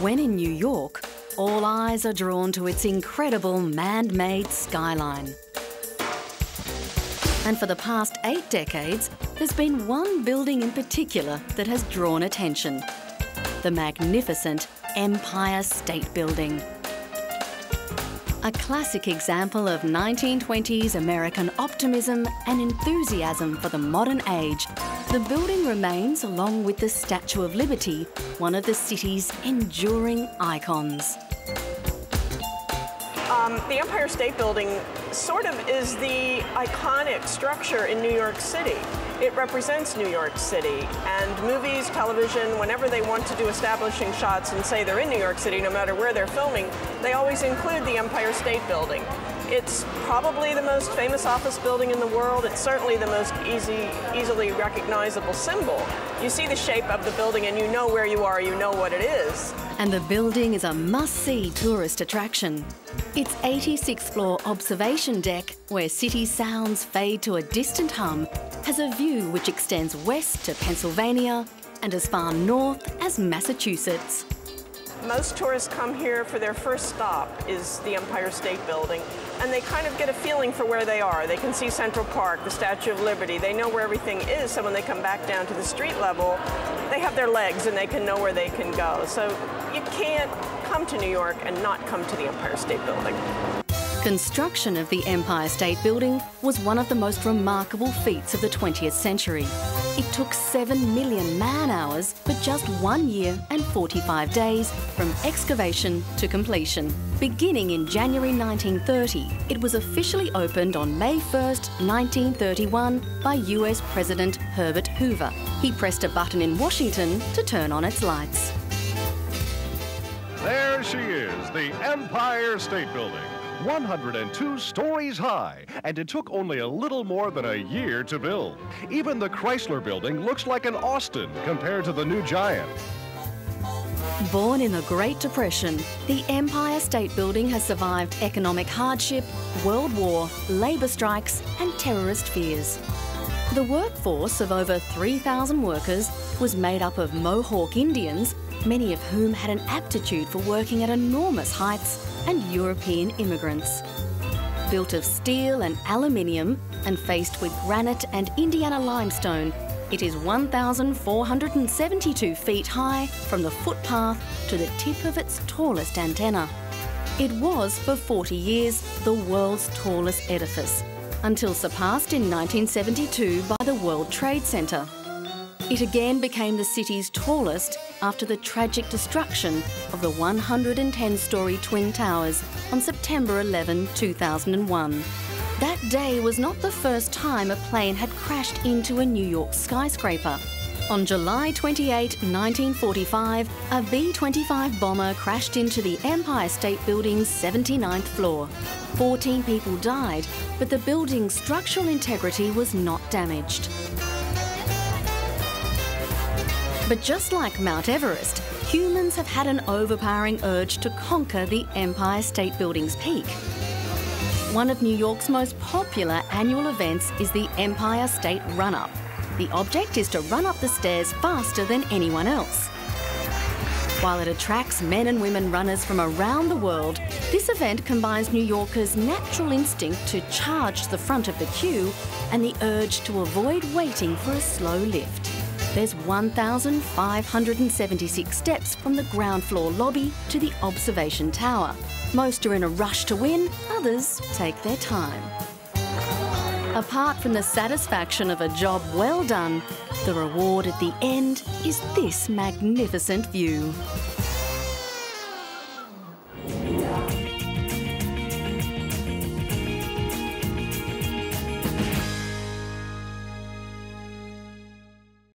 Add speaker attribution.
Speaker 1: When in New York, all eyes are drawn to its incredible man-made skyline. And for the past 8 decades, there's been one building in particular that has drawn attention: the magnificent Empire State Building. A classic example of 1920s American optimism and enthusiasm for the modern age, the building remains, along with the Statue of Liberty, one of the city's enduring icons.
Speaker 2: The Empire State Building sort of is the iconic structure in New York City. It represents New York City, and movies, television, whenever they want to do establishing shots and say they're in New York City, no matter where they're filming, they always include the Empire State Building. It's probably the most famous office building in the world. It's certainly the most easily recognizable symbol. You see the shape of the building and you know where you are, you know what it is.
Speaker 1: And the building is a must-see tourist attraction. Its 86th floor observation deck, where city sounds fade to a distant hum, has a view which extends west to Pennsylvania and as far north as Massachusetts.
Speaker 2: Most tourists come here for their first stop is the Empire State Building, and they kind of get a feeling for where they are. They can see Central Park, the Statue of Liberty. They know where everything is, so when they come back down to the street level, they have their legs and they can know where they can go. So you can't come to New York and not come to the Empire State Building.
Speaker 1: Construction of the Empire State Building was one of the most remarkable feats of the 20th century. It took 7 million man-hours for just 1 year and 45 days from excavation to completion. Beginning in January 1930, it was officially opened on May 1st, 1931 by US President Herbert Hoover. He pressed a button in Washington to turn on its lights.
Speaker 3: There she is, the Empire State Building. 102 stories high, and it took only a little more than a year to build. Even the Chrysler Building looks like an Austin compared to the new giant.
Speaker 1: Born in the Great Depression, the Empire State Building has survived economic hardship, World War, labour strikes and terrorist fears. The workforce of over 3,000 workers was made up of Mohawk Indians, many of whom had an aptitude for working at enormous heights, and European immigrants. Built of steel and aluminium and faced with granite and Indiana limestone, it is 1,472 feet high from the footpath to the tip of its tallest antenna. It was for 40 years the world's tallest edifice, until surpassed in 1972 by the World Trade Center. It again became the city's tallest after the tragic destruction of the 110-storey Twin Towers on September 11, 2001. That day was not the first time a plane had crashed into a New York skyscraper. On July 28, 1945, a B-25 bomber crashed into the Empire State Building's 79th floor. 14 people died, but the building's structural integrity was not damaged. But just like Mount Everest, humans have had an overpowering urge to conquer the Empire State Building's peak. One of New York's most popular annual events is the Empire State Run-Up. The object is to run up the stairs faster than anyone else. While it attracts men and women runners from around the world, this event combines New Yorkers' natural instinct to charge the front of the queue and the urge to avoid waiting for a slow lift. There's 1,576 steps from the ground floor lobby to the observation tower. Most are in a rush to win, others take their time. Apart from the satisfaction of a job well done, the reward at the end is this magnificent view.